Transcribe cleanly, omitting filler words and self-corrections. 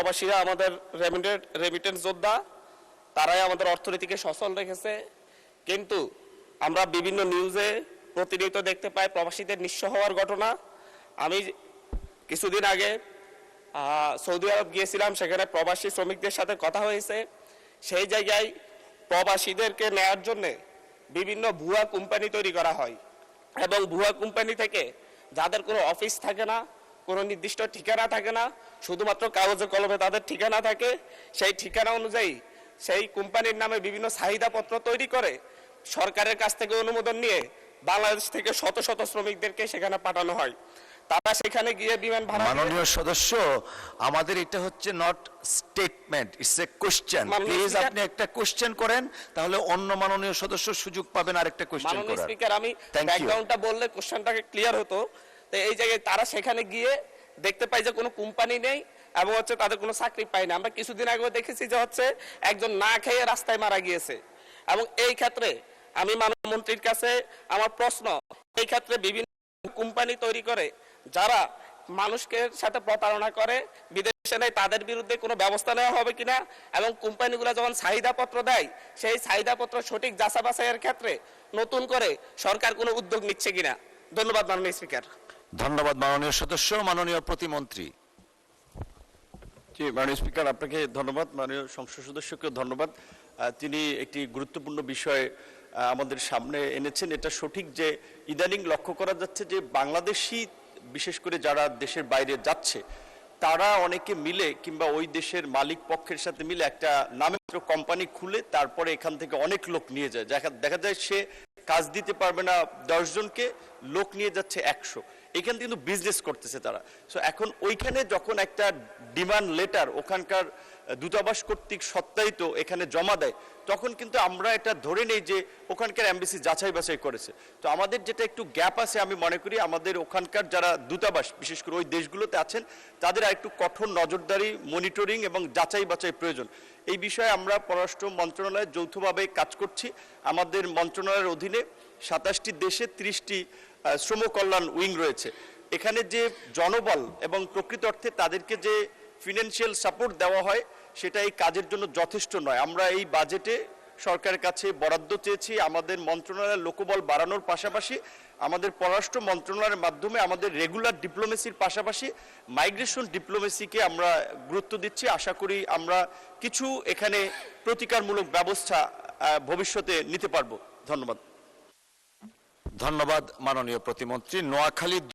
প্রবাসীরা আমাদের রেমিটেন্স যোদ্ধা, তারাই আমাদের অর্থনীতিকে সচল রেখেছে। কিন্তু আমরা বিভিন্ন নিউজে প্রতিনিয়ত দেখতে পাই প্রবাসীদের নিঃস্ব হওয়ার ঘটনা। আমি কিছুদিন আগে সৌদি আরব গিয়েছিলাম, সেখানে প্রবাসী শ্রমিকদের সাথে কথা হয়েছে। সেই জায়গায় প্রবাসীদেরকে নেয়ার জন্য বিভিন্ন ভুয়া কোম্পানি তৈরি করা হয় এবং ভুয়া কোম্পানি থেকে যাদের কোনো অফিস থাকে না, কোনো নির্দিষ্ট ঠিকানা থাকে না, শুধুমাত্র কাগজে কলমে তাদের ঠিকানা থাকে, সেই ঠিকানা অনুযায়ী সেই কোম্পানির নামে বিভিন্ন চাহিদাপত্র তৈরি করে সরকারের কাছ থেকে অনুমোদন নিয়ে বাংলাদেশ থেকে শত শত শ্রমিকদেরকে সেখানে পাঠানো হয়। তারা সেখানে গিয়ে বিমান ভাড়া। মাননীয় সদস্য, আমাদের এটা হচ্ছে not statement, it's a question. Please আপনি একটা কোশ্চেন করেন, তাহলে অন্য মাননীয় সদস্য সুযোগ পাবেন আরেকটা কোশ্চেন করার। মাননীয় স্পিকার, আমি ব্যাকগ্রাউন্ডটা বললে কোশ্চেনটাকে ক্লিয়ার হতো। তো এই জায়গায় তারা সেখানে গিয়ে দেখতে পাই যে কোনো কোম্পানি নেই এবং হচ্ছে তাদের কোনো চাকরি পায় না। আমরা কিছুদিন আগেও দেখেছি যে হচ্ছে একজন না খেয়ে রাস্তায় মারা গিয়েছে। এবং এই ক্ষেত্রে আমি মাননীয় মন্ত্রীর কাছে আমার প্রশ্ন, এই ক্ষেত্রে বিভিন্ন কোম্পানি তৈরি করে যারা মানুষকে সাথে প্রতারণা করে বিদেশে নেয়, তাদের বিরুদ্ধে কোনো ব্যবস্থা নেওয়া হবে কিনা, এবং কোম্পানিগুলো যখন চাহিদাপত্র দেয় সেই চাহিদাপত্র সঠিক যাচাই বাছাইয়ের ক্ষেত্রে নতুন করে সরকার কোনো উদ্যোগ নিচ্ছে কিনা। ধন্যবাদ মাননীয় স্পিকার। ধন্যবাদ মাননীয় সদস্য। মাননীয় প্রতিমন্ত্রী। জি, মাননীয় স্পিকার, আপনাকে ধন্যবাদ। মাননীয় সংসদ সদস্যকে ধন্যবাদ। তিনি একটি গুরুত্বপূর্ণ বিষয় আমাদের সামনে এনেছেন। এটা সঠিক যে ইদানিং লক্ষ্য করা যাচ্ছে যে বাংলাদেশি বিশেষ করে যারা দেশের বাইরে যাচ্ছে তারা অনেকে মিলে কিংবা ওই দেশের মালিক পক্ষের সাথে মিলে একটা নামমাত্র কোম্পানি খুলে তারপরে এখান থেকে অনেক লোক নিয়ে যায়। দেখা যায় সে কাজ দিতে পারবে না 10 জনকে, লোক নিয়ে যাচ্ছে 100। এখান থেকে কিন্তু বিজনেস করতেছে তারা। সো এখন ওইখানে যখন একটা ডিমান্ড লেটার ওখানকার দূতাবাস কর্তৃক সত্যায়িত এখানে জমা দেয়, তখন কিন্তু আমরা এটা ধরে নেই যে ওখানকার এমবাসি যাচাই বাছাই করেছে। তো আমাদের যেটা একটু গ্যাপ আছে, আমি মনে করি আমাদের ওখানকার যারা দূতাবাস বিশেষ করে ওই দেশগুলোতে আছেন তাদের আর একটু কঠোর নজরদারি, মনিটরিং এবং যাচাই বাছাই প্রয়োজন। এই বিষয়ে আমরা পররাষ্ট্র মন্ত্রণালয়ে যৌথভাবে কাজ করছি। আমাদের মন্ত্রণালয়ের অধীনে 27টি দেশে 30টি শ্রম কল্যাণ উইং রয়েছে। এখানে যে জনবল এবং প্রকৃত অর্থে তাদেরকে যে ফিনান্সিয়াল সাপোর্ট দেওয়া হয় সেটা এই কাজের জন্য যথেষ্ট নয়। আমরা এই বাজেটে সরকারের কাছে বরাদ্দ চেয়েছি আমাদের মন্ত্রণালয়ের লোকবল বাড়ানোর পাশাপাশি আমাদের পররাষ্ট্র মন্ত্রণালয়ের মাধ্যমে আমাদের রেগুলার ডিপ্লোমেসির পাশাপাশি মাইগ্রেশন ডিপ্লোমেসিকে আমরা গুরুত্ব দিচ্ছি। আশা করি আমরা কিছু এখানে প্রতিকারমূলক ব্যবস্থা ভবিষ্যতে নিতে পারবো। ধন্যবাদ। ধন্যবাদ মাননীয় প্রতিমন্ত্রী। নোয়াখালী